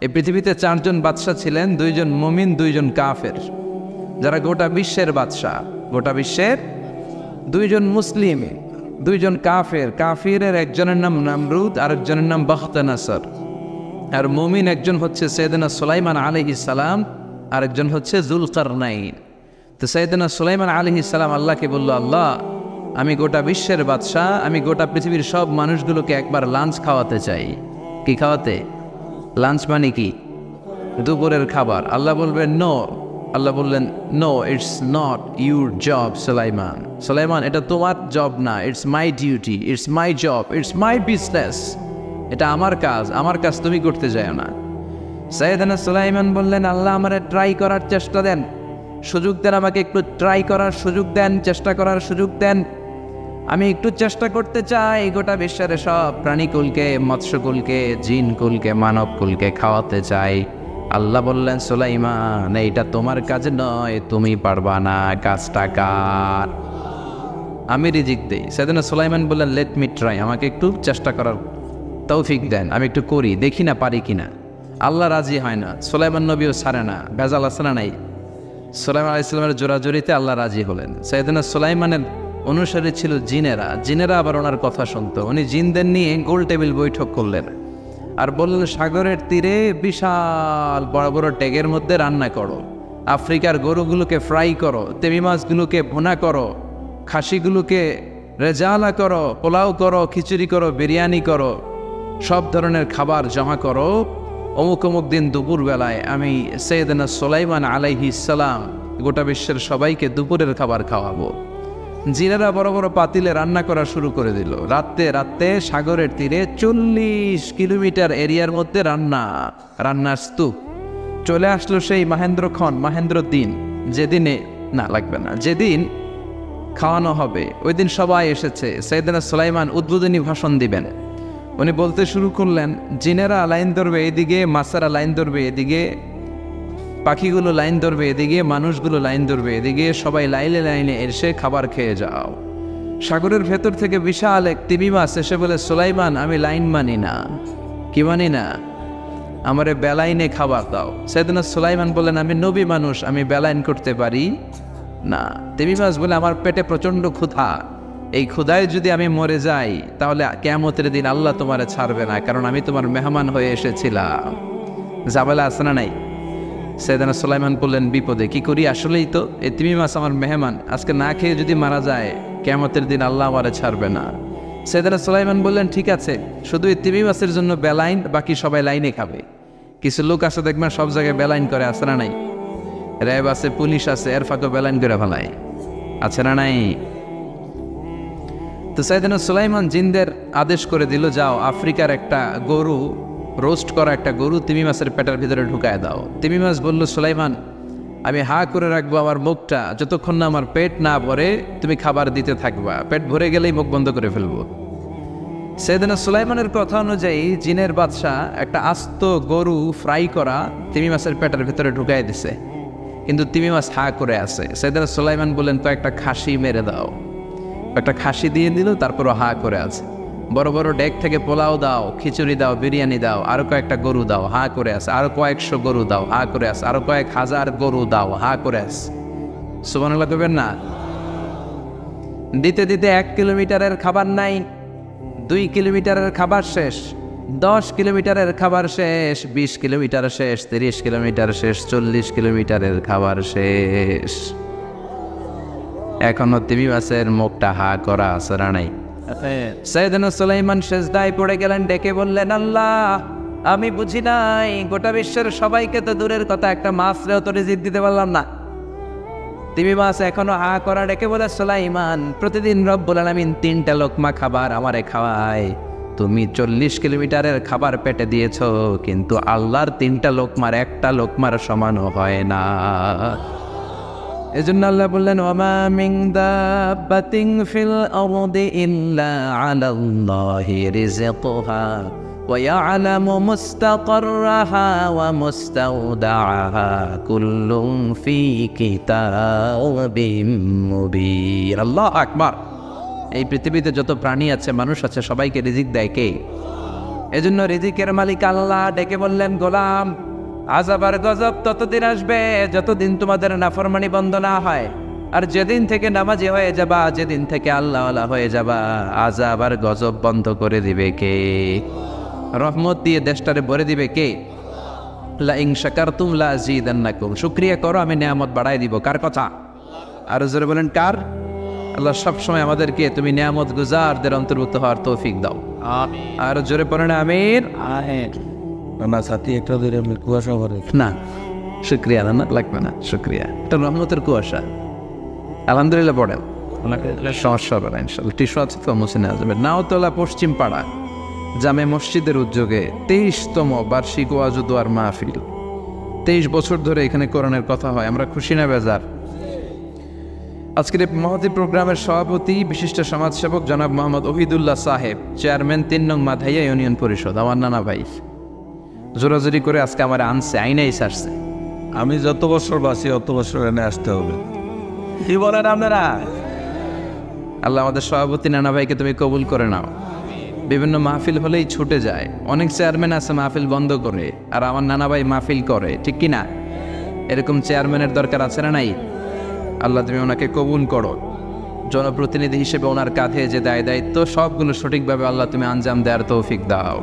এই পৃথিবীতে 4 জন বাদশা ছিলেন, 2 জন মুমিন, 2 জন কাফের, যারা গোটা বিশ্বের বাদশা। গোটা বিশ্বের 2 জন মুসলিম, 2 জন কাফের। কাফিরের একজনের নাম নামরুদ, আরেকজনের নাম বাখতানাসর। আর মুমিন একজন হচ্ছে সৈয়দনা সুলাইমান আলাইহিস সালাম, আরেকজন হচ্ছে যুলকারনাইন। তো সৈয়দনা সুলাইমান আলাইহিস সালাম আল্লাহকে বলল, আল্লাহ আমি গোটা বিশ্বের বাদশাহ, আমি গোটা পৃথিবীর সব মানুষগুলোকে একবার লাঞ্চ খাওয়াতে চাই। কি খাওয়াতে? লাঞ্চ মানে কি? দুপুরের খাবার। আল্লাহ বলবেন নো। আল্লাহ বললেন no, it's not your job Sulaiman. Sulaiman, এটা তোমার জব না, it's my duty, it's my job, it's my business. এটা আমার কাজ, আমার কাজ তুমি করতে যাও না। সাইয়েদনা সুলাইমান বললেন, আল্লাহ আমারে ট্রাই করার চেষ্টা দেন, সুযোগ দেন, আমাকে একটু ট্রাই করার সুযোগ দেন, চেষ্টা করার সুযোগ দেন। আমি একটু চেষ্টা করতে চাই গোটা বিশ্বের সব প্রাণীকুলকে, মৎস্যকুলকে, জিনকুলকে, মানবকুলকে খাওয়াতে চাই। আল্লাহ বললেন, সুলাইমান এইটা তোমার কাজ নয়, তুমি পারবা না, কাজটা কার? আমি রিজিক দেই। সাইয়েদনা সুলাইমান বললেন, লেট মি ট্রাই, আমাকে একটু চেষ্টা করার তৌফিক দেন, আমি একটু করি, দেখি না পারি কিনা। আল্লাহ রাজি হয় না, সুলাইমান নবীও ছাড়ে না। ভেজাল আছে না নাই? সুলাইমান আলাইহিস সালামের জোরাজোরিতে আল্লাহ রাজি হলেন। সাইয়েদনা সুলাইমানের অনুসারী ছিল জিনেরা। জিনেরা আবার ওনার কথা শুনতো। উনি জিনদের নিয়ে গোল টেবিল বৈঠক করলেন আর বললেন, সাগরের তীরে বিশাল বড় বড় ট্যাগের মধ্যে রান্না করো, আফ্রিকার গরুগুলোকে ফ্রাই করো, তেমি মাছগুলোকে ভুনা করো, খাসিগুলোকে রেজালা করো, পোলাও করো, খিচুড়ি করো, বিরিয়ানি করো, সব ধরনের খাবার জমা করো। অমুক অমুক দিন দুপুরবেলায় আমি সৈয়দনা সুলাইমান আলাইহিস সালাম গোটা বিশ্বের সবাইকে দুপুরের খাবার খাওয়াবো। জিনেরা বড় বড় পাতিলে রান্না করা শুরু করে দিল। রাতে রাতে সাগরের তীরে 40 কিলোমিটার এরিয়ার মধ্যে রান্নার স্তূপ। চলে আসলো সেই মাহেন্দ্র দিন, যেদিনে না লাগবে না, যেদিন খাওয়ানো হবে ওই দিন সবাই এসেছে। সৈয়দনা সুলাইমান উদ্বোধনী ভাষণ দিবেন। উনি বলতে শুরু করলেন, জিনেরা লাইন ধরবে এদিকে, মাছেরা লাইন ধরবে এদিকে, পাখিগুলো লাইন ধরবে এদিকে, মানুষগুলো লাইন ধরবে এদিকে, সবাই লাইনে লাইনে এসে খাবার খেয়ে যাও। সাগরের ভেতর থেকে বিশাল এক তিমি মাছ এসে বলে, সুলাইমান আমি লাইন মানি না। কি মানি না? আমারে বেলাইনে খাবার দাও। সৈয়দনা সুলাইমান বললেন, আমি নবী মানুষ, আমি বেলাইন করতে পারি না। তিমি মাছ বলে, আমার পেটে প্রচণ্ড ক্ষুধা, এই ক্ষুধায় যদি আমি মরে যাই তাহলে কিয়ামতের দিন আল্লাহ তোমারে ছাড়বে না, কারণ আমি তোমার মেহমান হয়ে এসেছিলাম। ঝামেলা আছে না নাই? সৈয়দনা সুলাইমান বললেন, বিপদে কি করি? আসলেই তো এই তিমি মাছ আমার মেহমান, আজকে না খেয়ে যদি মারা যায় কিয়ামতের দিন আল্লাহ আমারে ছাড়বে না। সৈয়দনা সুলাইমান বললেন, ঠিক আছে, শুধু এই তিমি মাছের জন্য বেলাইন, বাকি সবাই লাইনে খাবে। কিছু লোক আছে দেখবেন সব জায়গায় বেলাইন করে, আছে না নাই? র্যাব আছে, পুলিশ আছে, এর ফাঁকে বেলাইন করে ফেলায়, আছে না নাই? তো সাইয়েদনা সুলাইমান জিনদের আদেশ করে দিল, যাও আফ্রিকার একটা গরু, রোস্ট করা একটা গরু তিমি মাছের পেটের ভিতরে ঢুকায় দাও। তিমি মাছ বলল, সুলাইমান আমি হা করে রাখবো আমার মুখটা, যতক্ষণ না আমার পেট না ভরে তুমি খাবার দিতে থাকবা, পেট ভরে গেলেই মুখ বন্ধ করে ফেলবো। সাইয়েদনা সুলাইমানের কথা অনুযায়ী জিনের বাদশাহ একটা আস্ত গরু ফ্রাই করা তিমি মাছের পেটের ভিতরে ঢুকাই দিছে, কিন্তু তিমি মাছ হা করে আছে। সাইয়েদনা সুলাইমান বললেন, তো একটা খাসি মেরে দাও। একটা খাসি দিয়ে দিল, তারপরও হা করে আছে। বড় বড় ডেক থেকে পোলাও দাও, খিচুড়ি দাও, বিরিয়ানি দাও, আরো কয়েকটা গরু দাও, হা করে আছে। আরো কয়েকশো গরু দাও, হা করে আছে। আরো কয়েক হাজার গরু দাও, হা করে আছে। সুবহানাল্লাহ কইবেন না? দিতে দিতে 1 কিলোমিটারের খাবার নাই, 2 কিলোমিটারের খাবার শেষ, 10 কিলোমিটারের খাবার শেষ, 20 কিলোমিটার শেষ, 30 কিলোমিটার শেষ, 40 কিলোমিটারের খাবার শেষ। এখনো তিমি মাছের মুখটা হা করা আছে না নাই? সাইয়েদনা সুলাইমান সেজদায় পড়ে গেলেন, ডেকে বললেন, আল্লাহ আমি বুঝি নাই, গোটা বিশ্বের সবাইকে তো দূরের কথা একটা মাছরেও তো রিজিক দিতে পারলাম না। তিমি মাছ এখনো হা করা, ডেকে বলে, সুলাইমান প্রতিদিন রব্বুল আলামিন 3টা লোকমা খাবার আমারে খাওয়ায়, তুমি 40 কিলোমিটারের খাবার পেটে দিয়েছ, কিন্তু আল্লাহর 3টা লোকমার একটা লোকমার সমানও হয় না। এজন্য আল্লাহ বললেন, ওয়ামা মিন দাব্বাতিন ফিল আরদি ইল্লা আলাল্লাহি রিজকুহা ওয়া ইয়ালামু মুস্তাকাররাহা ওয়া মুস্তাওদাআহা কুল্লুন ফি কিতাবিম মুবিন। আল্লাহু আকবার। এই পৃথিবীতে যত প্রাণী আছে, মানুষ আছে, সবাইকে রিজিক দেয় কে? এজন্য রিজিকের মালিক আল্লাহ ডেকে বললেন, গোলাম আযাব আর গজব ততদিন আসবে যতদিন তোমাদের নাফরমানি বন্ধ না হয়। আর যেদিন থেকে নামাজি হয়ে যাবা, যেদিন থেকে আল্লাহওয়ালা হয়ে যাবা, আযাব আর গজব বন্ধ করে দিবে কে? রহমত দিয়ে দেশটারে ভরে দিবে কে? লা ইন শাকারতুম লা আযীদান্নাকুম, শুকরিয়া করো আমি নিয়ামত বাড়াই দিব। কার কথা? আর জোরে বলেন কার? আল্লাহ সবসময় আমাদেরকে তুমি নিয়ামত গুজারদের অন্তর্ভুক্ত হওয়ার তৌফিক দাও। আর জোরে পড়েন আমিন। না সাথী একটা ধরে আমি কুয়াশা ভরে না শুক্রিয়া না, লাগবে না শুক্রিয়া, এটা রহমতের কুয়াশা। আলহামদুলিল্লাহ পড়েন, সমস্যা হবে না ইনশাল্লাহ। টিস্যু আছে তো মুছে নেওয়া যাবে। নাওতলা পশ্চিম পাড়া জামে মসজিদের উদ্যোগে 23তম বার্ষিক ওয়াজ ও দোয়ার মাহফিল। 23 বছর ধরে এখানে কোরআনের কথা হয়, আমরা খুশি না বেজার? আজকের এই মহতী প্রোগ্রামের সভাপতি বিশিষ্ট সমাজসেবক জনাব মোহাম্মদ ওহিদুল্লাহ সাহেব, চেয়ারম্যান 3 নং মাধাইয়া ইউনিয়ন পরিষদ, আমার নানা ভাই জোরাজোরি করে আজকে আমার আনছে, আইনাই সারছে। আমি যত বছর বাঁচি অত বছর এনে আসতে হবে। কি বলেন আপনারা? আল্লাহ আমাদের সভাপতি নানা ভাইকে তুমি কবুল করে নাও। বিভিন্ন মাহফিল হলেই ছুটে যায়, অনেক চেয়ারম্যান আছে মাহফিল বন্ধ করে, আর আমার নানা ভাই মাহফিল করে, ঠিক কি না? এরকম চেয়ারম্যানের দরকার আছে না নাই? আল্লাহ তুমি ওনাকে কবুল করো। জনপ্রতিনিধি হিসেবে ওনার কাঁধে যে দায়িত্ব সবগুলো সঠিকভাবে আল্লাহ তুমি আঞ্জাম দেওয়ার তৌফিক দাও।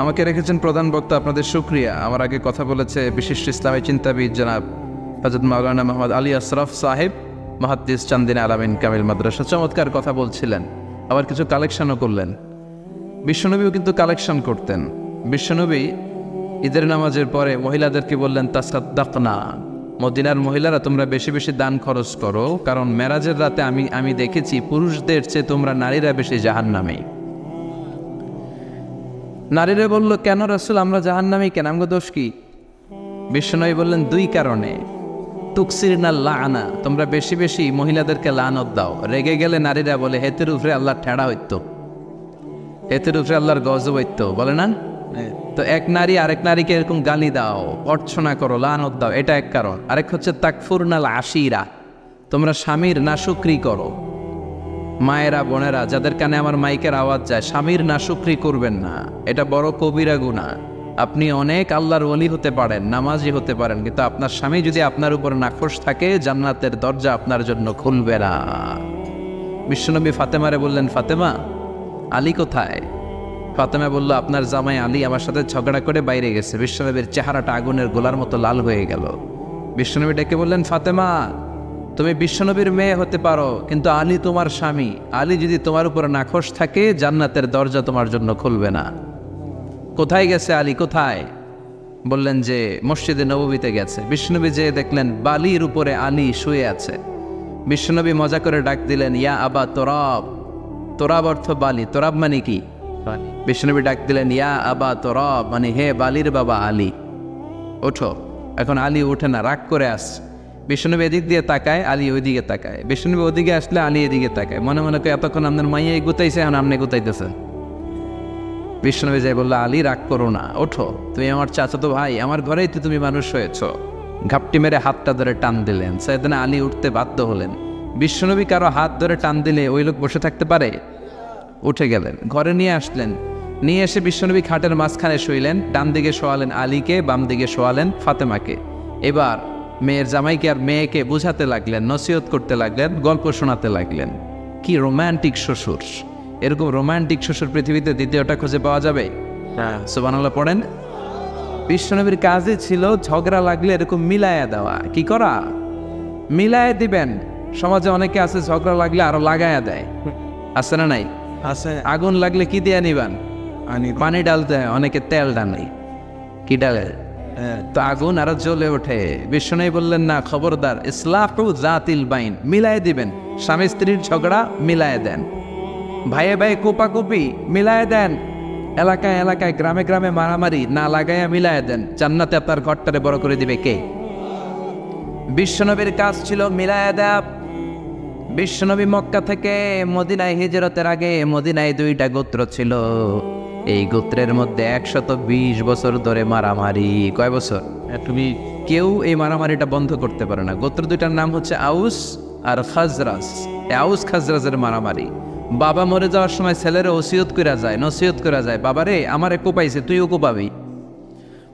আমাকে রেখেছেন প্রধান বক্তা, আপনাদের শুকরিয়া। আমার আগে কথা বলেছে বিশিষ্ট ইসলামী চিন্তাবিদ জনাব হযরত মাওলানা মোহাম্মদ আলী আশরাফ সাহেব, মুহাদ্দিস চান্দিনা আলামিন কামিল মাদ্রাসা, চমৎকার কথা বলছিলেন, আবার কিছু কালেকশনও করলেন। বিশ্বনবীও কিন্তু কালেকশন করতেন। বিশ্বনবী ঈদের নামাজের পরে মহিলাদেরকে বললেন, তাসাদ্দাকনা, মদিনার মহিলারা তোমরা বেশি বেশি দান খরচ করো, কারণ মেরাজের রাতে আমি দেখেছি পুরুষদের চেয়ে তোমরা নারীরা বেশি জাহান্নামী। নারীরা বলল, কেন রাসূল আমরা জাহান্নামী কেন, আমগো দোষ কি? বিশ্বনবী বললেন, 2 কারণে। তুকসিরনা লাআনা, তোমরা বেশি বেশি মহিলাদেরকে লানত দাও। রেগে গেলে নারীরা বলে হেতের উপরে আল্লাহ ঠেড়া হইতো, হেতের উপরে আল্লাহর গজব হইতো, বলে না? তো এক নারী আরেক নারীকে এরকম গালি দাও, ভর্ৎসনা করো, লানত দাও, এটা এক কারণ। আরেক হচ্ছে তাকফুরনাল আশিরা, তোমরা স্বামীর নাশুকরি করো। মায়েরা বোনেরা যাদের কানে আমার মাইকের আওয়াজ যায়, স্বামীর নাশুকরি করবেন না, এটা বড় কবিরা গুনাহ। আপনি অনেক আল্লাহর ওলি হতে পারেন, নামাজি হতে পারেন, কিন্তু আপনার স্বামী যদি আপনার উপর নাখোশ থাকে, জান্নাতের দরজা আপনার জন্য খুলবে না। বিশ্বনবী ফাতেমারে বললেন, ফাতেমা আলী কোথায়? ফাতেমা বলল, আপনার জামাই আলী আমার সাথে ঝগড়া করে বাইরে গেছে। বিশ্বনবীর চেহারাটা আগুনের গোলার মতো লাল হয়ে গেল। বিশ্বনবী ডেকে বললেন, ফাতেমা তুমি বিশ্বনবীর মেয়ে হতে পারো, কিন্তু আলী তোমার স্বামী। আলী যদি তোমার উপর নাখোশ থাকে, জান্নাতের দরজা তোমার জন্য খুলবে না। কোথায় গেছে আলী, কোথায়? বললেন যে মসজিদে নববীতে গেছে। বিশ্বনবী যে দেখলেন বালির উপরে আলী শুয়ে আছে। বিশ্বনবী মজা করে ডাক দিলেন, ইয়া আবা তোরাব। তোরাব অর্থ বালি, তোরাব মানে কি? বিশ্বনবী ডাক দিলেন, ইয়া আবা তোরাব, মানে হে বালির বাবা আলী, ওঠো। এখন আলী ওঠে না, রাগ করে আসছে। বিশ্বনবী এদিক দিয়ে তাকায়, আলী ওইদিকে তাকায়। বিশ্বনবী ওদিকে আসলে আলী এদিকে তাকায়, মনে মনে করে এতক্ষণ আপনার মাইয়া গুতাইছে, এখন আপনি গুতাইতেছেন। বিশ্বনবী যাই বললো, আলী রাগ করো না, ওঠো, তুমি আমার চাচাতো ভাই, আমার ঘরেই তো তুমি মানুষ হয়েছ। ঘাপটি মেরে হাতটা ধরে টান দিলেন। সাইয়েদনা আলী উঠতে বাধ্য হলেন। বিশ্বনবী কারো হাত ধরে টান দিলে ওই লোক বসে থাকতে পারে? উঠে গেলেন, ঘরে নিয়ে আসলেন। নিয়ে এসে বিশ্বনবী খাটের মাঝখানে শুইলেন। ডান দিকে শোয়ালেন আলীকে, বাম দিকে শোয়ালেন ফাতেমাকে। এবার মেয়ের জামাইকে আর মেয়েকে বুঝাতে লাগলেন, নসিহত করতে লাগলেন, গল্প শোনাতে লাগলেন। কি রোমান্টিক শ্বশুর! এরকম রোমান্টিক শ্বশুর পৃথিবীতে দ্বিতীয়টা খুঁজে পাওয়া যাবে? সুবহানাল্লাহ পড়েন। বিশ্বনবীর কাজই ছিল ঝগড়া লাগলে এরকম মিলায়া দেওয়া। কি করা? মিলায়া দিবেন। সমাজে অনেকে আছে ঝগড়া লাগলে আরো লাগায়া দেয়, আছে না নাই? আছে। আগুন লাগলে কি দিয়ে নিবান? পানি ডালতে হয়, অনেকে তেল ডালে। কি ডালে? তো আগুন আরো জ্বলে ওঠে। বিশ্বনবী বললেন, না, খবরদার, ইসলাহু যাতিল বাইন, মিলায় দিবেন। স্বামী স্ত্রীর ঝগড়া মিলায় দেন, ভাইয়ে ভাই কোপাকুপি মিলায় দেন, এলাকায় এলাকায় গ্রামে গ্রামে মারামারি না লাগাইয়া মিলায় দেন। জান্নাতে আপনার ঘরটারে বড় করে দিবে কে? বিশ্বনবীর কাজ ছিল মিলায় দেয়া। বিশ্বনবী মক্কা থেকে মদিনায় হিজরতের আগে মদিনায় 2টা গোত্র ছিল। এই গোত্রের মধ্যে 120 বছর ধরে মারামারি। কয় বছর? তুমি কেউ এই মারামারিটা বন্ধ করতে পারে না। গোত্র 2টার নাম হচ্ছে আউস আর খাজরাজ। আউস খাজরাজের মারামারি। বাবা মরে যাওয়ার সময় ছেলেরা ওসিয়ত করা যায়, নসিহত করা যায়, বাবারে আমারে কোপাইছে তুইও কোপাবি।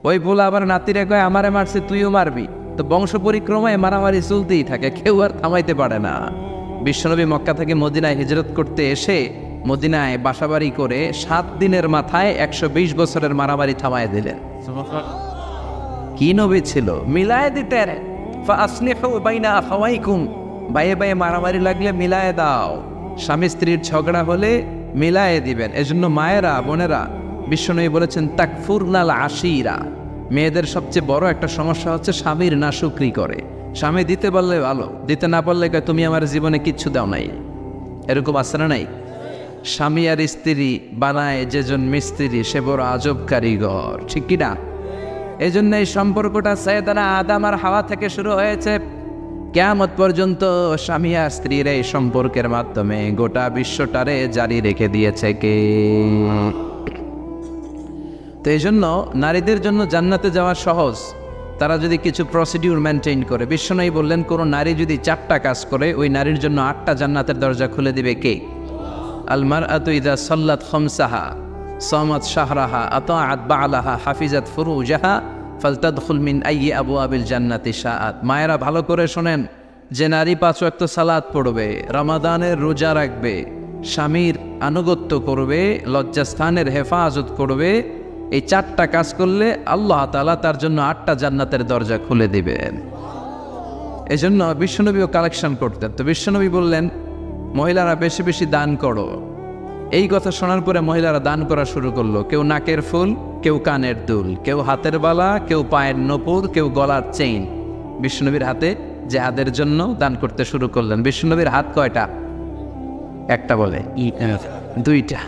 ওই বলে আবার নাতিরে কয় আমারে মারছে তুইও মারবি। তো বংশ পরিক্রমায় মারামারি চলতেই থাকে, কেউ আর থামাইতে পারে না। বিশ্বনবী মক্কা থেকে মদিনায় হিজরত করতে এসে মদিনায় বাসাবাড়ি করে 7 দিনের মাথায় 120 বছরের মারামারি থামায় দিলেন। কি নবী ছিল, মিলায় দিতেন। ফাসলিহু বাইনা আখাওয়াইকুম, বাইয়ে বাইয়ে মারামারি লাগলে মিলায়ে দাও। স্বামী স্ত্রীর ঝগড়া হলে মিলায়ে দিবেন। এজন্য মায়েরা বোনেরা বিশ্বনবী বলেছেন তাকফুরনাল আশিরা, মেয়েদের সবচেয়ে বড় একটা সমস্যা হচ্ছে স্বামীর নাশুকরি করে। স্বামী দিতে পারলে ভালো, দিতে না পারলে কয় তুমি আমার জীবনে কিচ্ছু দাও নাই। এরকম আছে না নাই? স্বামী আর স্ত্রী বানায় যেজন মিস্ত্রি সে বড় আজব কারিগর, ঠিক কিনা? এই জন্য এই সম্পর্কটা সাইয়েদানা আদম আর হাওয়া থেকে শুরু হয়েছে, কিয়ামত পর্যন্ত স্বামী আর স্ত্রীর এই সম্পর্কের মাধ্যমে গোটা বিশ্বটারে জারি রেখে দিয়েছে কে? তো এই জন্য নারীদের জন্য জান্নাতে যাওয়া সহজ, তারা যদি কিছু প্রসিডিউর মেনটেন করে। বিশ্বনবী বললেন কোন নারী যদি 4টা কাজ করে ওই নারীর জন্য 8টা জান্নাতের দরজা খুলে দিবে কে? আল মারআতু ইযা সাল্লাত খামসাহা সামাত শাহরাহা আতাআত বা'লাহা হাফিজাত ফুরুজাহা ফালতাদখুল মিন আইয়ি আবওয়াবিল জান্নাতি শাআত। মায়েরা ভালো করে শোনেন, যে নারী 5 ওয়াক্ত সালাত পড়বে, রমাদানের রোজা রাখবে, স্বামীর আনুগত্য করবে, লজ্জাস্থানের হেফাজত করবে, এই 4টা কাজ করলে আল্লাহ তাআলা তার জন্য 8টা জান্নাতের দরজা খুলে দিবেন। এই জন্য বিশ্বনবীও কালেকশন করতেন। তো বিশ্বনবী বললেন মহিলারা বেশি বেশি দান করো। এই কথা শোনার পরে মহিলারা দান করা শুরু করলো। কেউ নাকের ফুল, কেউ কানের দুল, কেউ হাতের বালা, কেউ পায়ের নপুর, কেউ গলার চেইন বিশ্বনবীর হাতে জেহাদের জন্য দান করতে শুরু করলেন। বিশ্বনবীর হাত কয়টা? একটা বলে 2টা।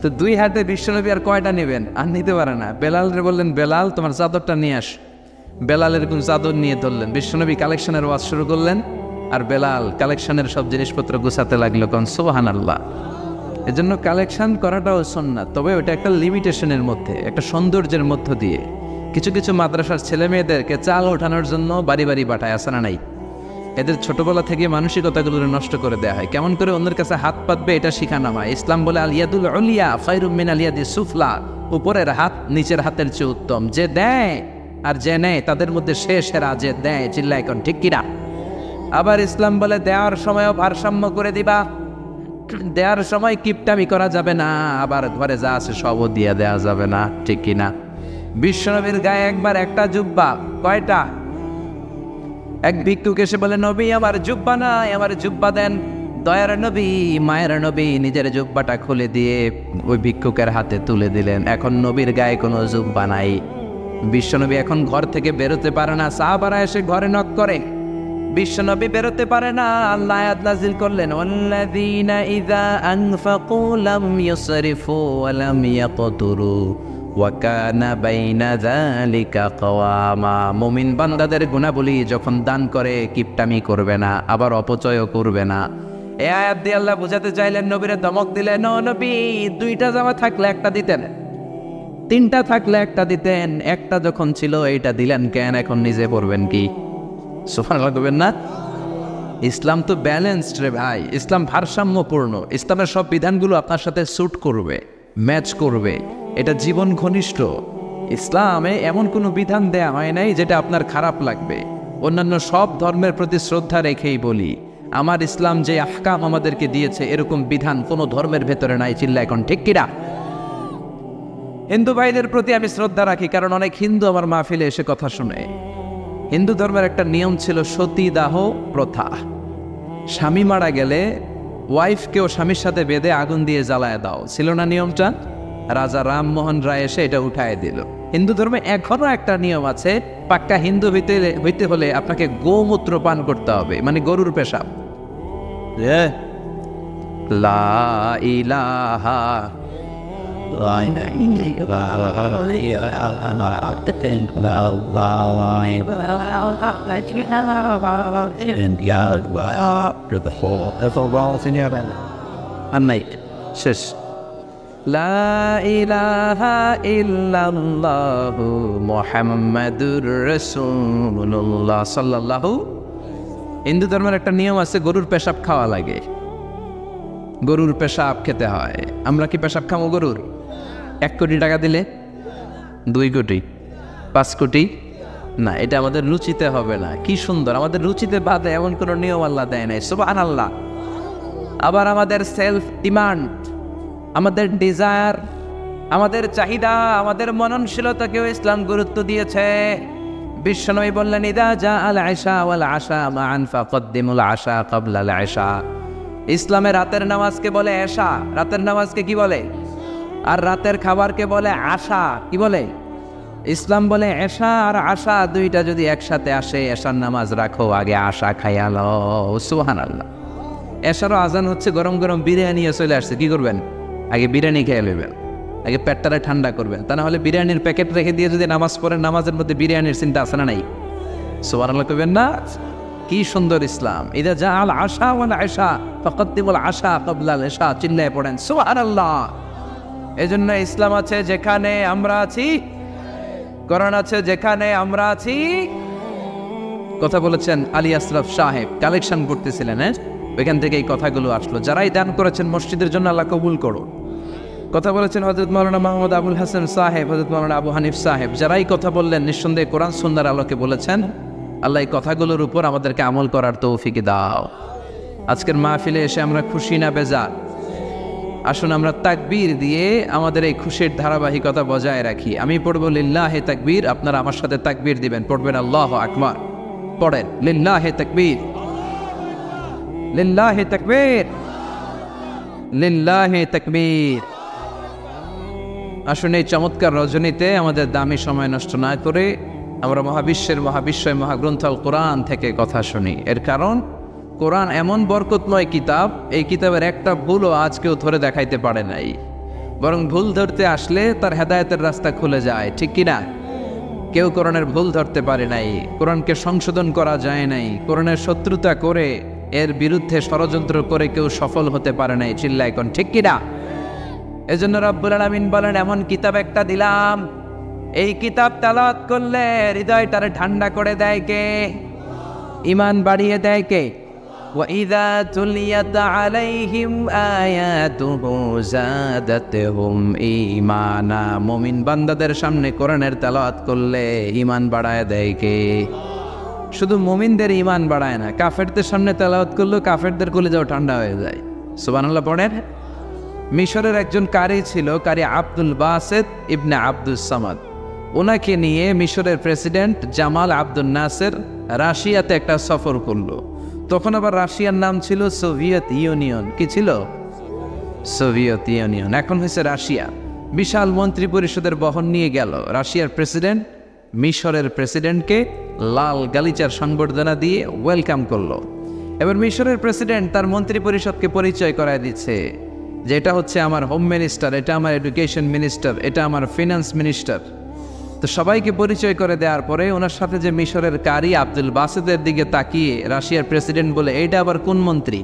তো 2 হাতে বিশ্বনবী আর কয়টা নেবেন? আর নিতে পারে না। বেলালের বললেন বেলাল তোমার চাদরটা নিয়ে আস। বেলালের কোন চাদর নিয়ে ধরলেন। বিশ্বনবী কালেকশনের ওয়াজ শুরু করলেন আর বেলাল কালেকশনের সব জিনিসপত্র গুছাতে লাগলো। কোন সুবহানাল্লাহ। এজন্য কালেকশন করাটাও সুন্নাত, তবে ওটা একটা লিমিটেশনের মধ্যে, একটা সৌন্দর্যের মধ্য দিয়ে। কিছু কিছু মাদ্রাসার ছেলে মেয়েদেরকে চাল ওঠানোর জন্য বাড়ি বাড়ি পাঠায়, আসে না নাই? এদের ছোটবেলা থেকে মানসিকতাগুলো নষ্ট করে দেওয়া হয়। কেমন করে অন্যের কাছে হাত পাতবে এটা শিখানো হয়। ইসলাম বলে আল ইয়াদুল উলিয়া খায়রুম মিনাল ইয়াদিস সুফলা, উপরের হাত নিচের হাতের চেয়ে উত্তম। যে দেয় আর যে নেয় তাদের মধ্যে সেরা যে দেয়, চিল্লায় কোন ঠিক কিনা? আবার ইসলাম বলে দেওয়ার সময়ও ভারসাম্য করে দিবা, দেওয়ার সময় কিপটামি করা যাবে না, আবার ঘরে যা আছে সবও দিয়ে দেওয়া যাবে না, ঠিক কিনা? বিশ্বনবীর গায়ে একবার একটা জুব্বা, কয়টা? এক ভিক্ষুক এসে বলে নবী আমার জুব্বা নাই, আমার জুব্বা দেন। দয়ার নবী মায়ের নবী নিজের জুব্বাটা খুলে দিয়ে ওই ভিক্ষুকের হাতে তুলে দিলেন। এখন নবীর গায়ে কোনো জুব্বা নাই। বিশ্বনবী এখন ঘর থেকে বেরোতে পারে না। সাহাবারা এসে ঘরে নক করে, বিশ্বনবী বেরোতে পারে না। আল্লাহ আয়াত নাযিল করলেন ওয়াল্লাযীনা ইযা আনফাকু লাম ইউসরিফু ওয়া লাম ইয়াকতুরু ওয়া কানা বাইনা যালিকা কওয়ামা। মুমিন বান্দাদের গুণাবলী যখন দান করে কিপটামি করবে না, আবার অপচয়ও করবে না। এই আয়াত দিয়ে আল্লাহ বুঝাতে চাইলেন, নবীরে ধমক দিলেন, ও নবী 2টা জামা থাকলে একটা দিতেন, 3টা থাকলে একটা দিতেন, একটা যখন ছিল এইটা দিলেন কেন? এখন নিজে পড়বেন কি? সুবহানাল্লাহ করবেন না? ইসলাম তো ব্যালেন্সড রে ভাই, ইসলাম ভারসাম্যপূর্ণ। ইসলামের সব বিধানগুলো আপনার সাথে স্যুট করবে, ম্যাচ করবে, এটা জীবন ঘনিষ্ঠ। ইসলামে এমন কোনো বিধান দেয়া হয় নাই যেটা আপনার খারাপ লাগবে। অন্যান্য সব ধর্মের প্রতি শ্রদ্ধা রেখেই বলি, আমার ইসলাম যে আহকাম আমাদেরকে দিয়েছে এরকম বিধান কোনো ধর্মের ভেতরে নাই, চিল্লা এখন ঠিক কিনা? হিন্দু ভাইদের প্রতি আমি শ্রদ্ধা রাখি, কারণ অনেক হিন্দু আমার মাহফিলে এসে কথা শুনে। হিন্দু ধর্মের একটা নিয়ম ছিল সতীদাহ প্রথা। স্বামী মারা গেলে ওয়াইফকেও স্বামীর সাথে বেঁধে আগুন দিয়ে জ্বালায় দাও, ছিল না নিয়মটা? রাজা রামমোহন রায় এসে এটা উঠায় দিল। হিন্দু ধর্মে এখনো একটা নিয়ম আছে, পাক্কা হিন্দু হইতে হলে আপনাকে গোমূত্র পান করতে হবে, মানে গরুর পেশাব। লা ইলাহা শেষ। লা ইলাহা ইল্লাল্লাহু মুহাম্মাদুর রাসূলুল্লাহ সাল্লাল্লাহু। হিন্দু ধর্মের একটা নিয়ম আছে, গরুর পেশাব খাওয়া লাগে। গরুর পেশাব খেতে হয়। আমরা কি পেশাব খামো গরুর? 1 কোটি টাকা দিলে? 2 কোটি? 5 কোটি? না, এটা আমাদের রুচিতে হবে না। কি সুন্দর, আমাদের রুচিতে বাদে এমন কোনো নিয়ম আল্লাহ দেয় নাই, সুবহানাল্লাহ। আবার আমাদের সেলফ ডিমান্ড, আমাদের ডিজায়ার, আমাদের চাহিদা, আমাদের মননশীলতাকেও ইসলাম গুরুত্ব দিয়েছে। বিশ্বনবী বললেন, ইদা জা আল আশা ওয়াল আশা মান ফাকদ্দিমুল আশা ক্বাবলা আল আশা। ইসলামে রাতের নামাজকে বলে এশা, রাতের নামাজকে কি বলে? আর রাতের খাবারকে বলে আশা, কি বলে? ইসলাম বলে এশা আর আশা দুইটা যদি একসাথে আসে, এশার নামাজ রাখো, আগে আশা খাইয়া লও। সুবহানাল্লাহ। এশারও আজান হচ্ছে, গরম গরম বিরিয়ানি চলে আসছে, কি করবেন? আগে বিরিয়ানি খেয়ে নেবেন, আগে পেটটারে ঠান্ডা করবেন। তা না হলে বিরিয়ানির প্যাকেট রেখে দিয়ে যদি নামাজ পড়েন, নামাজের মধ্যে বিরিয়ানির চিন্তা আছে না নাই? সুবহানাল্লাহ কইবেন না? কি সুন্দর ইসলাম। ইদা জা আল আশা ওয়াল আশা ফাকদ্দিমুল আশা ক্বাবলা আল ইশা, চিল্লায়ে পড়েন সুবহানাল্লাহ। এজন্য ইসলাম আছে যেখানে আমরা আছি, কোরআন আছে যেখানে আমরা আছি। কথা বলেছেন আলী আশরাফ সাহেব, কালেকশন করতেছিলেন, ওইখান থেকে এই কথাগুলো আসলো। যারাই দান করেছেন মসজিদের জন্য আল্লাহ কবুল করো। কথা বলেছেন হযরত মাওলানা মাহমুদ আবুল হাসান সাহেব, হযরত মাওলানা আবু হানিফ সাহেব, যারাই কথা বললেন নিঃসন্দেহে কোরআন সুন্নাহর আলোকে বলেছেন। আল্লাহ এই কথাগুলোর উপর আমাদেরকে আমল করার তৌফিক দাও। আজকের মাহফিলে এসে আমরা খুশি না বেজার? আসুন আমরা তাকবীর দিয়ে আমাদের এই খুশির ধারাবাহিকতা বজায় রাখি। আমি পড়ব লিল্লাহে তাকবীর, আপনারা আমার সাথে তাকবীর দিবেন। পড়বেন আল্লাহু আকবার, পড়েন লিল্লাহে তাকবীর, লিল্লাহে তাকবীর, লিল্লাহে তাকবীর। আসুন এই চমৎকার রজনীতে আমাদের দামি সময় নষ্ট না করে আমরা মহাবিশ্বের মহাবিশ্বয় মহাগ্রন্থ আল কোরআন থেকে কথা শুনি। এর কারণ কোরআন এমন বরকতময় কিতাব, এই কিতাবের একটা ভুলও আজ কেউ ধরে দেখাইতে পারে নাই, বরং ভুল ধরতে আসলে তার হেদায়েতের রাস্তা খুলে যায়, ঠিক কিনা? কেউ কোরআনের ভুল ধরতে পারে নাই, কোরআনকে সংশোধন করা যায় নাই, কোরআনের শত্রুতা করে এর বিরুদ্ধে ষড়যন্ত্র করে কেউ সফল হতে পারে নাই, চিল্লায় কোন ঠিক কিনা? এজন্য রব্বুল আলামিন বলেন, এমন কিতাব একটা দিলাম, এই কিতাব তেলাওয়াত করলে হৃদয়টারে ঠান্ডা করে দেয় কে? ঈমান বাড়িয়ে দেয় কে? وَإِذَا تُلِيَتْ عَلَيْهِمْ آيَاتُهُ زَادَتْهُمْ ঈমানা। মুমিন বান্দাদের সামনে কোরআনের তেলাওয়াত করলে ঈমান বাড়ায় দেয় কে? শুধু মুমিনদের ঈমান বাড়ায় না, কাফেরদের সামনে তেলাওয়াত করলেও কাফেরদের কলিজাও ঠান্ডা হয়ে যায়। সুবহানাল্লাহ পড়েন। মিশরের একজন কারি ছিল, কারি আব্দুল বাসেত ইবনে আব্দুস সামাদ। ওনাকে নিয়ে মিশরের প্রেসিডেন্ট জামাল আব্দুল নাসের রাশিয়াতে একটা সফর করলো। তখন আবার রাশিয়ার নাম ছিল সোভিয়েত ইউনিয়ন। কি ছিল? সোভিয়েত ইউনিয়ন, এখন হয়েছে রাশিয়া। বিশাল মন্ত্রী পরিষদের বহন নিয়ে গেল। রাশিয়ার প্রেসিডেন্ট মিশরের প্রেসিডেন্টকে লাল গালিচার সংবর্ধনা দিয়ে ওয়েলকাম করলো। এবার মিশরের প্রেসিডেন্ট তার মন্ত্রী পরিষদকে পরিচয় করায় দিচ্ছে যে এটা হচ্ছে আমার হোম মিনিস্টার, এটা আমার এডুকেশন মিনিস্টার, এটা আমার ফিনান্স মিনিস্টার। তো সবাইকে পরিচয় করে দেওয়ার পরে ওনার সাথে যে মিশরের কারি আব্দুল বাসেদের দিকে তাকিয়ে রাশিয়ার প্রেসিডেন্ট বলে, এটা আবার কোন মন্ত্রী?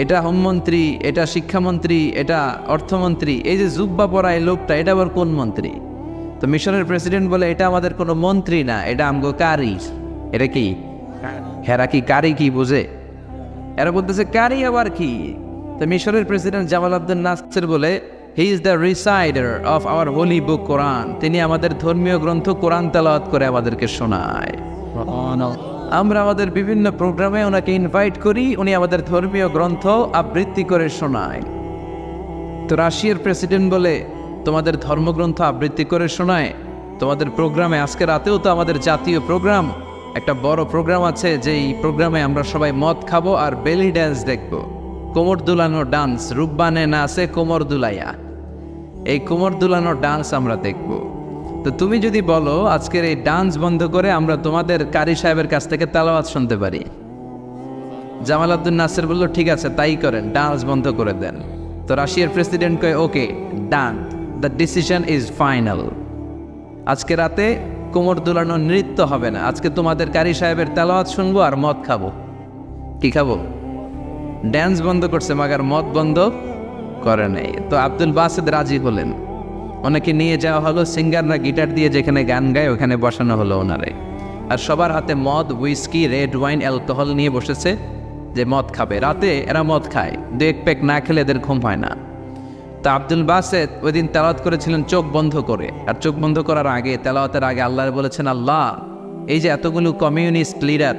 এটা হোমমন্ত্রী, এটা শিক্ষামন্ত্রী, এটা অর্থমন্ত্রী, এই যে জুব্বা পরা এই লোকটা, এটা আবার কোন মন্ত্রী? তো মিশরের প্রেসিডেন্ট বলে, এটা আমাদের কোনো মন্ত্রী না, এটা আমগো কারি। এটা কি? হেরা কি কারি কি বুঝে? এরা বলতেছে কারি আবার কি? তো মিশরের প্রেসিডেন্ট জামাল আব্দুল নাসের বলে, he is the reciter of our holy book Quran. তিনি আমাদের ধর্মীয় গ্রন্থ কোরআন তেলাওয়াত করে আমাদেরকে শোনায়। আমরা আমাদের বিভিন্ন প্রোগ্রামে ওনাকে ইনভাইট করি, উনি আমাদের ধর্মীয় গ্রন্থ আবৃত্তি করে শোনায়। তো রাশিয়ার প্রেসিডেন্ট বলে, তোমাদের ধর্মগ্রন্থ আবৃত্তি করে শোনায় তোমাদের প্রোগ্রামে? আজকে রাতেও তো আমাদের জাতীয় প্রোগ্রাম, একটা বড় প্রোগ্রাম আছে, যেই প্রোগ্রামে আমরা সবাই মদ খাবো আর বেলি ড্যান্স দেখবো, কোমর দুলানো ডান্স, রূপবানে নাচে কোমর দুলাইয়া, এই কোমর দুলানো ডান্স আমরা দেখব। তো তুমি যদি বলো আজকের এই ডান্স বন্ধ করে আমরা তোমাদের কারি সাহেবের কাছ থেকে তেলাওয়াত শুনতে পারি, জামাল আব্দুল নাসের বলল ঠিক আছে তাই করেন, ডান্স বন্ধ করে দেন। তো রাশিয়ার প্রেসিডেন্ট কয়, ওকে ডান, দ্য ডিসিশন ইজ ফাইনাল। আজকে রাতে কোমর দুলানো নৃত্য হবে না, আজকে তোমাদের কারি সাহেবের তেলাওয়াত শুনবো আর মদ খাবো। কি খাবো? ড্যান্স বন্ধ করছে, মাগার মদ বন্ধ করে নেই। তো আব্দুল বাসেদ রাজি হলেন, ওনাকে নিয়ে যাওয়া হলো, সিঙ্গাররা গিটার দিয়ে যেখানে গান গায় ওখানে বসানো হলো ওনারে। আর সবার হাতে মদ, হুইস্কি, রেড ওয়াইন, অ্যালকোহল নিয়ে বসেছে। যে মদ খাবে। রাতে এরা মদ খায়, 2-1 প্যাক না খেলে এদের ঘুম হয় না। তা আব্দুল বাসেত ওই দিন তেলাওয়াত করেছিলেন চোখ বন্ধ করে। আর চোখ বন্ধ করার আগে, তেলাওয়াতের আগে আল্লাহ বলেছেন, আল্লাহ এই যে এতগুলো কমিউনিস্ট লিডার,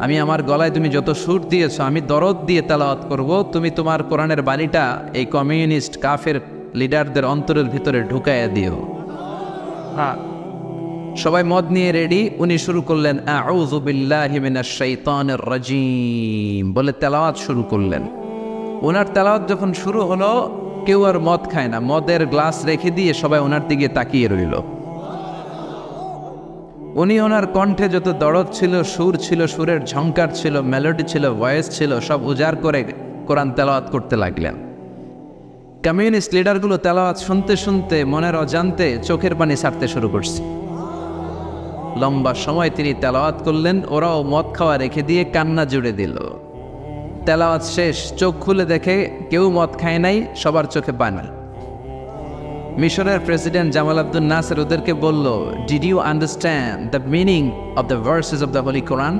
আমি আমার গলায় তুমি যত সুর দিয়েছ, আমি দরদ দিয়ে তেলাওয়াত করব, তুমি তোমার কোরআনের বাণীটা এই কমিউনিস্ট কাফের লিডারদের অন্তরের ভিতরে ঢুকাইয়া দিও। হ্যাঁ, সবাই মদ নিয়ে রেডি। উনি শুরু করলেন আউযু বিল্লাহি মিনাশ শাইতানির রাজিম বলে তেলাওয়াত শুরু করলেন। ওনার তেলাওয়াত যখন শুরু হলো, কেউ আর মদ খায় না, মদের গ্লাস রেখে দিয়ে সবাই ওনার দিকে তাকিয়ে রইল। উনি ওনার কণ্ঠে যত দরদ ছিল, সুর ছিল, সুরের ঝংকার ছিল, মেলোডি ছিল, ভয়েস ছিল, সব উজাড় করে কোরআন তেলাওয়াত করতে লাগলেন। কমিউনিস্ট লিডারগুলো তেলাওয়াত শুনতে শুনতে মনের অজান্তে চোখের পানি ছাড়তে শুরু করছে। লম্বা সময় তিনি তেলাওয়াত করলেন, ওরাও মদ খাওয়া রেখে দিয়ে কান্না জুড়ে দিল। তেলাওয়াত শেষ, চোখ খুলে দেখে কেউ মদ খায় নাই, সবার চোখে পানি। মিশরের প্রেসিডেন্ট জামাল আব্দুল নাসের ওদেরকে বলল, did you understand the meaning of the verses of the holy Quran?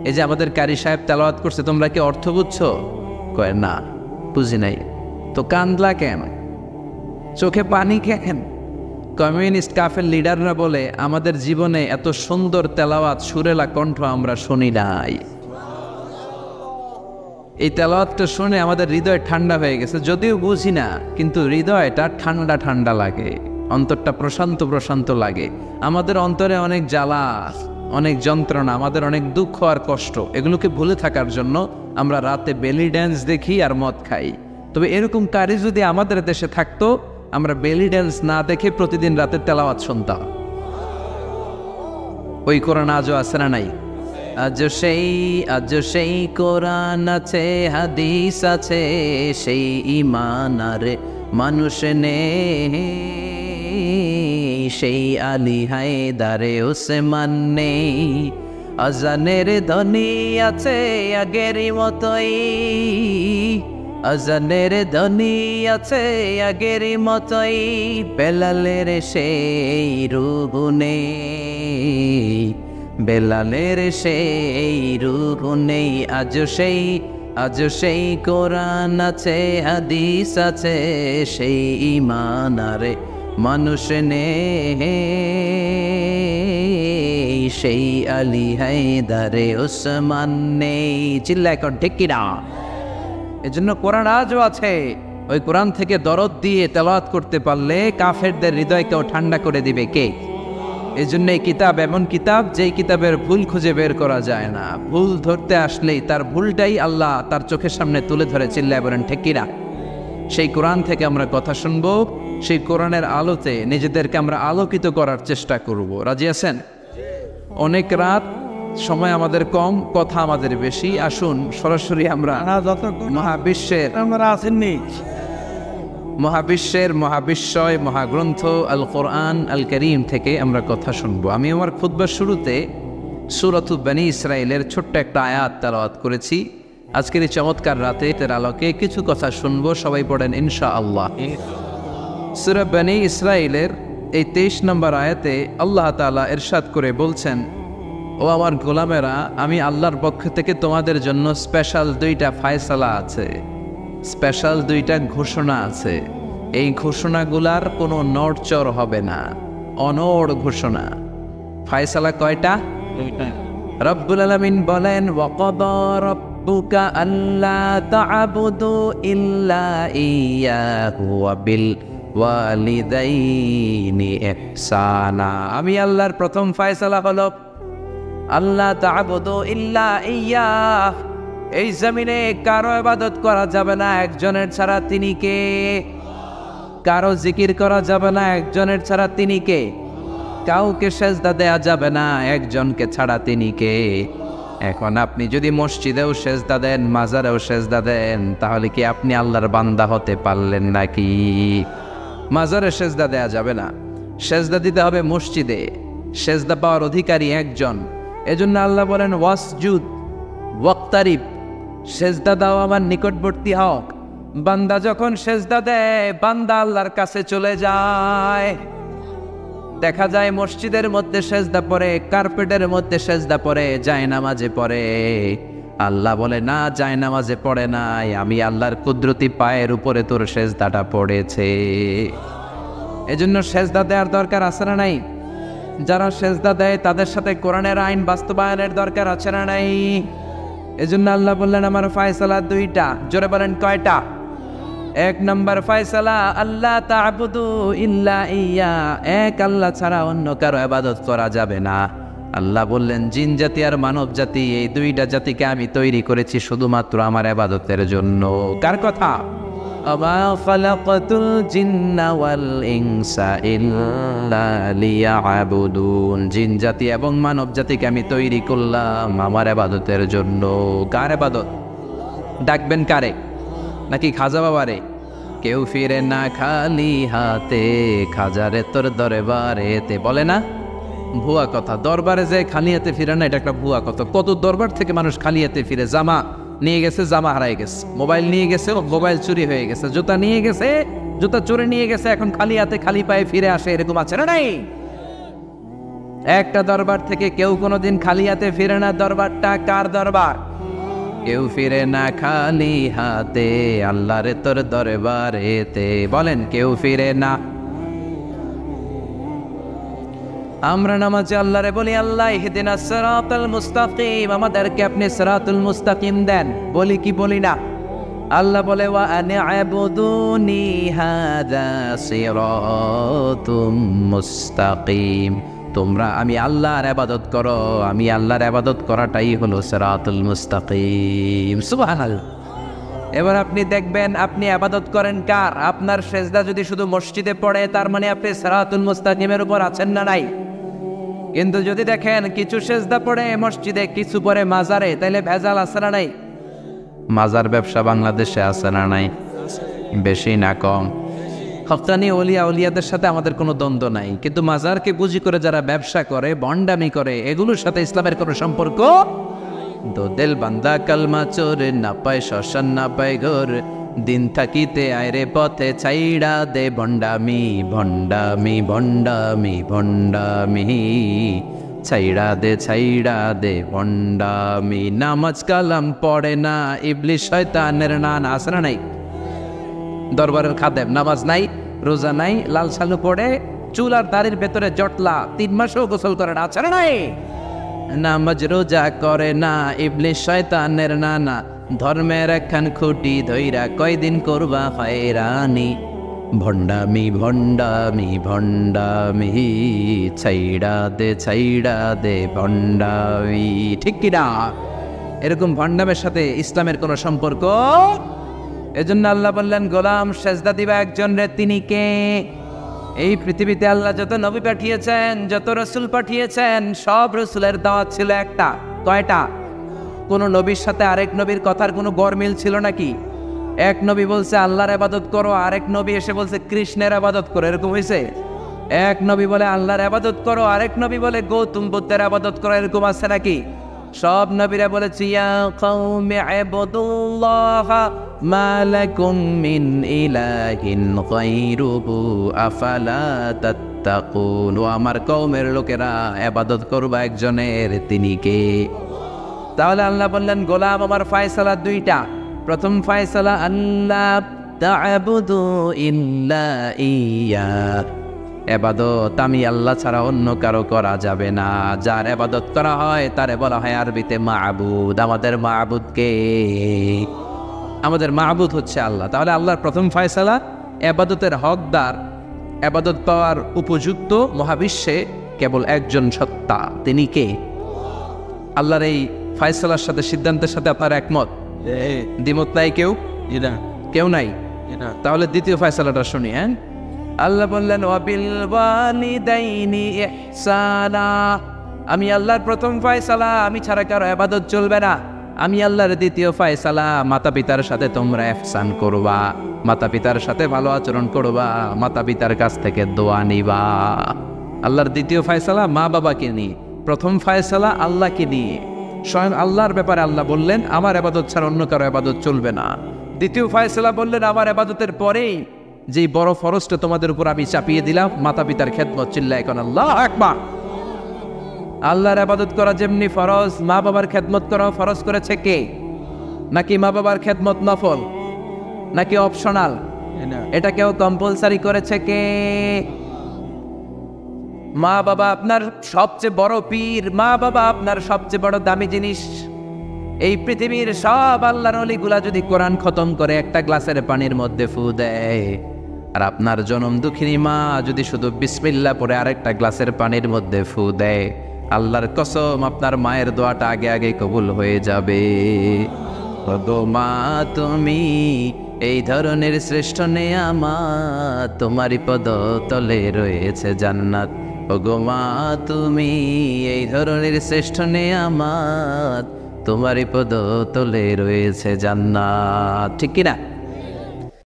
এই যে আমাদের কারি সাহেব তেলাওয়াত করছে, তোমরা কি অর্থ বুঝছো? কয় না, বুঝি নাই। তো কান্দলা কেন, চোখে পানি কেন? কমিউনিস্ট কাফের লিডাররা বলে, আমাদের জীবনে এত সুন্দর তেলাওয়াত, সুরেলা কণ্ঠ আমরা শুনি নাই। এই তেলাওয়াতটা শুনে আমাদের হৃদয় ঠান্ডা হয়ে গেছে, যদিও বুঝি না, কিন্তু হৃদয়টা ঠান্ডা ঠান্ডা লাগে, অন্তরটা প্রশান্ত প্রশান্ত লাগে। আমাদের অন্তরে অনেক জ্বালা, অনেক যন্ত্রণা, আমাদের অনেক দুঃখ আর কষ্ট, এগুলোকে ভুলে থাকার জন্য আমরা রাতে বেলি ড্যান্স দেখি আর মদ খাই। তবে এরকম কারি যদি আমাদের দেশে থাকতো, আমরা বেলি ড্যান্স না দেখে প্রতিদিন রাতে তেলাওয়াত শুনতাম। ওই কোরআন আজও আছে না নাই? আজ সেই কোরআন আছে, হাদিস আছে, সেই ঈমান আর মানুষ নেই, সেই আলী হায়দারে ওসমান নেই। আজানের ধ্বনি আছে আগেরই মতোই, আজানের ধ্বনি আছে আগেরই মতোই, বেলালের সেই রূহ নেই, বেলালের সেই রূহ নেই। আজ সেই কোরআন আছে, হাদিস আছে, সেই ঈমান আর মানুষ নেই, সেই আলী হায়দারে ওসমান নেই। চিল্লায় কর ঠিক কিনা? এজন্য কোরআন আজও আছে। ওই কোরআন থেকে দরদ দিয়ে তেলাওয়াত করতে পারলে কাফেরদের হৃদয়কেও ঠান্ডা করে দিবে কে? এই জন্য এই কিতাব এমন কিতাব, যেই কিতাবের ভুল খুঁজে বের করা যায় না। ভুল ধরতে আসলেই তার ভুলটাই আল্লাহ তার চোখের সামনে তুলে ধরে। চিল্লায় বলেন ঠিক কিনা? সেই কোরআন থেকে আমরা কথা শুনবো, সেই কোরআনের আলোতে নিজেদেরকে আমরা আলোকিত করার চেষ্টা করব। রাজি আছেন? অনেক রাত, সময় আমাদের কম, কথা আমাদের বেশি। আসুন সরাসরি আমরা মহাবিশ্বের মহাবিশ্বয় মহাগ্রন্থ আল কোরআন আল করিম থেকে আমরা কথা শুনবো। আমি আমার খুতবার শুরুতে সূরাত বনী ইসরাইলের ছোট্ট একটা আয়াত তেলাওয়াত করেছি। আজকের এই চমৎকার রাতে এর আলোকে কিছু কথা শুনবো। সবাই পড়েন ইনশাআল্লাহ। সূরা বনী ইসরাইলের এই 23 নম্বর আয়াতে আল্লাহ তাআলা ইরশাদ করে বলছেন, ও আমার গোলামেরা, আমি আল্লাহর পক্ষ থেকে তোমাদের জন্য স্পেশাল 2টা ফায়সালা আছে, স্পেশাল 2টা ঘোষণা আছে। এই ঘোষণাগুলার কোনো নড়চড় হবে না, অনড় ঘোষণা। ফায়সালা কয়টা? রব্বুল আলামিন বলেন, ওয়াকাদা রাব্বুকা আল্লা তা'বুদু ইল্লা ইয়্যাহু ওয়া বিল ওয়ালিদাইনি ইহসানা। আমি আল্লাহর প্রথম ফায়সালা হলো আল্লাহ তা'বুদু ইল্লা ইয়্যাহ। এই জমিনে কারো ইবাদত করা যাবে না একজনের ছাড়া, তিনি কে? কারো জিকির করা যাবে না একজনের ছাড়া, তিনি কে? কাউকে সেজদা দেয়া যাবে না একজনকে ছাড়া, তিনি কে? এখন আপনি যদি মসজিদেও সেজদা দেন, মাজারেও সেজদা দেন, তাহলে কি আপনি আল্লাহর বান্দা হতে পারলেন নাকি? মাজারে সেজদা দেয়া যাবে না, সেজদা দিতে হবে মসজিদে। সেজদা পাওয়ার অধিকারী একজন। এজন্য আল্লাহ বলেন, ওয়াসজুদ ওয়াক্তারিব, সেজদা দাও আমার নিকটবর্তী হও। বান্দা যখন সেজদা দেয়, বান্দা আল্লাহর কাছে চলে যায়। দেখা যায় মসজিদের মধ্যে সেজদা পড়ে, কার্পেটের মধ্যে সেজদা পড়ে, যায় নামাজে পড়ে। আল্লাহ বলে না, যায় নামাজে পড়ে নাই, আমি আল্লাহর কুদরতি পায়ের উপরে তোর সেজদাটা পড়েছে। এজন্য সেজদা দেওয়ার দরকার আছে না নাই? যারা সেজদা দেয় তাদের সাথে কোরআনের আইন বাস্তবায়নের দরকার আছে না নাই? এজন্য আল্লাহ বললেন আমার ফয়সালা দুইটা। জোরে বলেন কয়টা? এক নম্বর ফয়সালা, আল্লাহ তা'বুদু ইল্লা ইয়া, এক আল্লাহ ছাড়া অন্য কারো ইবাদত করা যাবে না। আল্লাহ বললেন জিন জাতি আর মানব জাতি, এই দুইটা জাতিকে আমি তৈরি করেছি শুধুমাত্র আমার ইবাদতের জন্য। কার কথা? আমা খালাকাতুল জিন্না ওয়াল ইনসা ইল্লা লিয়াবুদুন, জিন জাতি এবং মানব জাতিকে আমি তৈরি করলাম আমার ইবাদতের জন্য। কার ইবাদত? ডাকবেন কারে? নাকি খাজা বাবারে? কেউ ফিরে না খালি হাতে, খাজারে তোর দরবারেতে, বলে না? ভুয়া কথা। দরবারে যে খালি হাতে ফিরে না, এটা একটা ভুয়া কথা। কত দরবার থেকে মানুষ খালি হাতে ফিরে। জামা নিয়ে গেছে, জামা হারাই গেছে। মোবাইল নিয়ে গেছে, মোবাইল চুরি হয়ে গেছে। জুতা নিয়ে গেছে, জুতা চোরে নিয়ে গেছে, এখন খালি হাতে খালি পায়ে ফিরে আসে। এরকম আছে না নাই? একটা দরবার থেকে কেউ কোনোদিন খালি হাতে ফিরে না। দরবারটা কার দরবার? কেউ ফিরে না খালি হাতে, আল্লাহরে তোর দরবারেতে, বলেন কেউ ফিরে না। আমরা নামাজে আল্লাহরে বলি আল্লাহ ইহদিনাস সিরাতাল মুস্তাকিম, আমাদেরকে আপনি সিরাতুল মুস্তাকিম দেন। বলি কি বলি না? আল্লাহ বলে ওয়া আনি'বুদুনি হাযা সিরাতুম মুস্তাকিম, তোমরা আমি আল্লাহর ইবাদত করো, আমি আল্লাহর ইবাদত করাটাই হলো সিরাতুল মুস্তাকিম। সুবহানাল্লাহ। এবার আপনি দেখবেন আপনি ইবাদত করেন কার? আপনার সেজদা যদি শুধু মসজিদে পড়ে, তার মানে আপনি সিরাতুল মুস্তাকিমের উপর আছেন না নাই? কিন্তু যদি দেখেন কিছু সেজদা পড়ে মসজিদে, কিছু পড়ে মাজারে, তাইলে ভেজাল আছে না নাই? মাজার ব্যবসা বাংলাদেশে আছে না নাই? বেশি না কম? হক্কানি ওলিয়া ওলিয়াদের সাথে আমাদের কোনো দ্বন্দ্ব নাই, কিন্তু মাজারকে পুঁজি করে যারা ব্যবসা করে, ভণ্ডামি করে, এগুলোর সাথে ইসলামের কোনো সম্পর্ক। দোদেল বান্দা কালমা চোর, না পায় শ্মশান না পায় ঘর, দিন থাকিতে আয়রে পথে ছাইড়া দে ভণ্ডামি, ভণ্ডামি ভণ্ডামি ভণ্ডামি, ছাইড়া দে ভণ্ডামি। নামাজ কালাম পড়ে না, ইবলিস শয়তানের নান, আছে না নাই? দরবারের খাদেম, নামাজ নাই, রোজা নাই, লাল সালু পড়ে, চুল আর দাড়ির ভেতরে জটলা, 3 মাসও গোসল করে না, আছে না নাই? নামাজ রোজা করে না, ইবলিস শয়তানের নানা, ধর্মের একখান খুঁটি ধইরা কয়দিন করবা হয়রানি, ভণ্ডামি ভণ্ডামি ভণ্ডামি, ছাইড়া দে ভণ্ডামি। ঠিক কিনা? এরকম ভণ্ডামের সাথে ইসলামের কোনো সম্পর্ক। এজন্য আল্লাহ বললেন গোলাম সেজদা দিবা একজন রে, তিনি কে? এই পৃথিবীতে আল্লাহ যত নবী পাঠিয়েছেন, যত রসুল পাঠিয়েছেন, সব রসুলের দাওয়াত ছিল একটা। কয়টা? কোন নবীর সাথে আরেক নবীর কথার কোনো গরমিল ছিল নাকি? এক নবী বলছে আল্লাহর ইবাদত করো, আরেক নবী এসে বলছে কৃষ্ণের ইবাদত করো, এরকম হয়েছে? এক নবী বলে আল্লাহর ইবাদত করো, আরেক নবী বলে গৌতম বুদ্ধের ইবাদত করো, এরকম আছে নাকি? সব নবীরা বলেছে ইয়া কওমি ইবুদুল্লাহ মা লাকুম মিন ইলাহিন গায়রুহু আফালা তাত্তাকুন, ও আমার কওমের লোকেরা ইবাদত করবা একজনের, তিনি কে? তাহলে আল্লাহ বললেন গোলাম আমার ফয়সালা দুইটা। প্রথম ফয়সালা আল্লাহ তা'বুদু ইল্লা ইয়া, ইবাদত আমি আল্লাহ ছাড়া অন্য কারো করা যাবে না। যার ইবাদত করা হয় তারে বলা হয় আরবিতে মাবুদ। আমাদের মাবুদ কে? আমাদের মাবুদ হচ্ছে আল্লাহ। তাহলে আল্লাহর প্রথম ফয়সালা, ইবাদতের হকদার, ইবাদত পাওয়ার উপযুক্ত মহাবিশ্বে কেবল একজন সত্তা, তিনি কে? আল্লাহর এই ফয়সালার সাথে, সিদ্ধান্তের সাথে আপনার একমত? দ্বিমত নাই কেউ? কেউ নাই? তাহলে দ্বিতীয় ফয়সালাটা শুনি। হ্যাঁ, আল্লাহ বললেন ওয়াবিল ওয়ালিদাইনি ইহসানা, আমি আল্লাহর প্রথম ফয়সালা, আমি ছাড়া কারো ইবাদত চলবে না। আমি আল্লাহর দ্বিতীয় ফয়সালা, মাতা পিতার সাথে তোমরা ইহসান করবা, মাতা পিতার সাথে ভালো আচরণ করবা, মাতা পিতার কাছ থেকে দোয়া নিবা। আল্লাহর দ্বিতীয় ফয়সালা মা বাবাকে নিয়ে, প্রথম ফয়সালা আল্লাহকে নিয়ে। স্বয়ং আল্লাহর ব্যাপারে আল্লাহ বললেন আমার ইবাদত ছাড়া অন্য কারো ইবাদত চলবে না। দ্বিতীয় ফয়সালা বললেন আমার ইবাদতের পরেই যেই বড় ফরজটা তোমাদের উপর আমি চাপিয়ে দিলাম, মাতা পিতার খেদমত। চিল্লায় এখন আল্লাহু আকবার। আল্লাহর ইবাদত করা যেমনি ফরজ, মা বাবার খেদমত করা ফরজ করেছে কে? নাকি মা বাবার খেদমত নফল, নাকি অপশনাল? এটা কেউ কম্পালসারি করেছে কে? মা বাবা আপনার সবচেয়ে বড় পীর, মা বাবা আপনার সবচেয়ে বড় দামি জিনিস। এই পৃথিবীর সব আল্লাহর ওলিগুলা যদি কোরআন খতম করে একটা গ্লাসের পানির মধ্যে ফু দেয়, আর আপনার জনম দুঃখিনী মা যদি শুধু বিসমিল্লাহ পড়ে আরেকটা গ্লাসের পানির মধ্যে ফু দেয়, আল্লাহর কসম আপনার মায়ের দোয়াটা আগে আগে কবুল হয়ে যাবে। গো মা তুমি এই ধরনের শ্রেষ্ঠ নেয়ামত, তোমারই পদ তলে রয়েছে জান্নাত। গো মা তুমি এই ধরনের শ্রেষ্ঠ নেয়ামত, তোমারই পদ তলে রয়েছে জান্নাত। ঠিক কিনা?